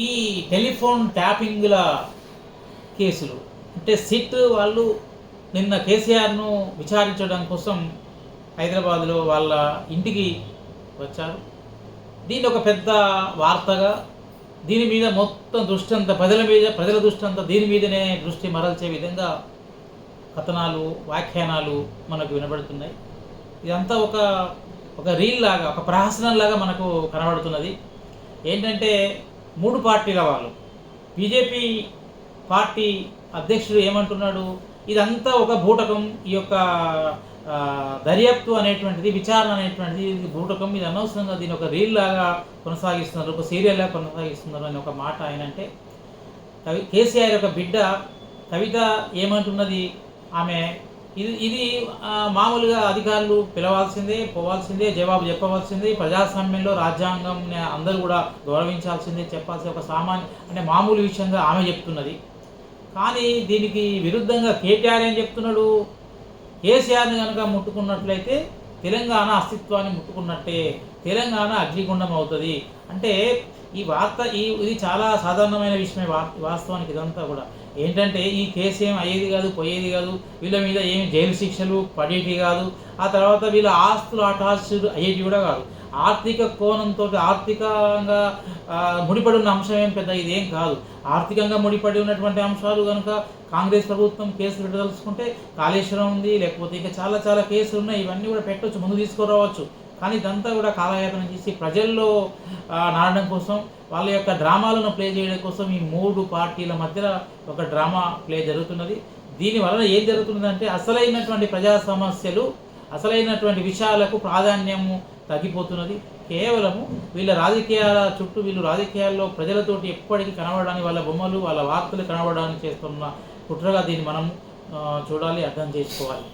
ఈ టెలిఫోన్ ట్యాపింగ్ల కేసులు అంటే సిట్ వాళ్ళు నిన్న కేసీఆర్ను విచారించడం కోసం హైదరాబాద్లో వాళ్ళ ఇంటికి వచ్చారు. దీన్ని ఒక పెద్ద వార్తగా, దీని మీద మొత్తం దృష్టి అంతా ప్రజల దృష్టి అంతా దీని మీదనే దృష్టి మరల్చే విధంగా కథనాలు, వ్యాఖ్యానాలు మనకు వినబడుతున్నాయి. ఇదంతా ఒక రీల్ లాగా, ఒక ప్రహసనం లాగా మనకు కనబడుతున్నది. ఏంటంటే 3 పార్టీల వాళ్ళు, బీజేపీ పార్టీ అధ్యక్షుడు ఏమంటున్నాడు, ఇదంతా ఒక బూటకం, ఈ యొక్క దర్యాప్తు అనేటువంటిది, విచారణ అనేటువంటిది ఇది బూటకం, ఇది అనవసరంగా దీని ఒక రీల్ లాగా కొనసాగిస్తున్నారు, ఒక సీరియల్ లాగా కొనసాగిస్తున్నారు అని ఒక మాట ఆయన అంటే, కేసీఆర్ యొక్క బిడ్డ కవిత ఏమంటున్నది, ఆమె ఇది మామూలుగా అధికారులు పిలవాల్సిందే, పోవాల్సిందే, జవాబు చెప్పవలసిందే, ప్రజాస్వామ్యంలో రాజ్యాంగం అందరూ కూడా గౌరవించాల్సిందే, చెప్పాల్సిన ఒక అంటే మామూలు విషయంగా ఆమె చెప్తున్నది. కానీ దీనికి విరుద్ధంగా కేటీఆర్ ఏం చెప్తున్నాడు, కేసీఆర్ని కనుక ముట్టుకున్నట్లయితే తెలంగాణ అస్తిత్వాన్ని ముట్టుకున్నట్టే, తెలంగాణ అగ్నిగుండం అవుతుంది అంటే ఈ వార్త ఇది చాలా సాధారణమైన విషయమే. వాస్తవానికి ఇదంతా కూడా ఏంటంటే ఈ కేసు ఏం అయ్యేది కాదు, పోయేది కాదు, వీళ్ళ మీద ఏమి జైలు శిక్షలు పడేటి కాదు, ఆ తర్వాత వీళ్ళ ఆస్తులు అటాచ్డ్ అయ్యేటి కూడా కాదు. ఆర్థిక కోణంతో ఆర్థికంగా ముడిపడి ఉన్న అంశం ఏం పెద్ద ఇదేం కాదు. ఆర్థికంగా ముడిపడి ఉన్నటువంటి అంశాలు కనుక కాంగ్రెస్ ప్రభుత్వం కేసులు పెట్టదలుచుకుంటే కాళేశ్వరం ఉంది, లేకపోతే ఇంకా చాలా చాలా కేసులు ఉన్నాయి, ఇవన్నీ కూడా పెట్టవచ్చు, ముందు తీసుకురావచ్చు. కానీ ఇదంతా కూడా కాలయాపన చేసి ప్రజల్లో నాడడం కోసం, వాళ్ళ యొక్క డ్రామాలను ప్లే చేయడం కోసం ఈ 3 పార్టీల మధ్యలో ఒక డ్రామా ప్లే జరుగుతున్నది. దీనివలన ఏం జరుగుతుందంటే అసలైనటువంటి ప్రజా సమస్యలు, అసలైనటువంటి విషయాలకు ప్రాధాన్యము తగ్గిపోతున్నది. కేవలము వీళ్ళ రాజకీయాల చుట్టూ, వీళ్ళు రాజకీయాల్లో ప్రజలతోటి ఎప్పటికీ కనబడడానికి, వాళ్ళ బొమ్మలు, వాళ్ళ వార్తలు కనబడడానికి చేస్తున్న కుట్రగా దీన్ని మనం చూడాలి, అర్థం చేసుకోవాలి.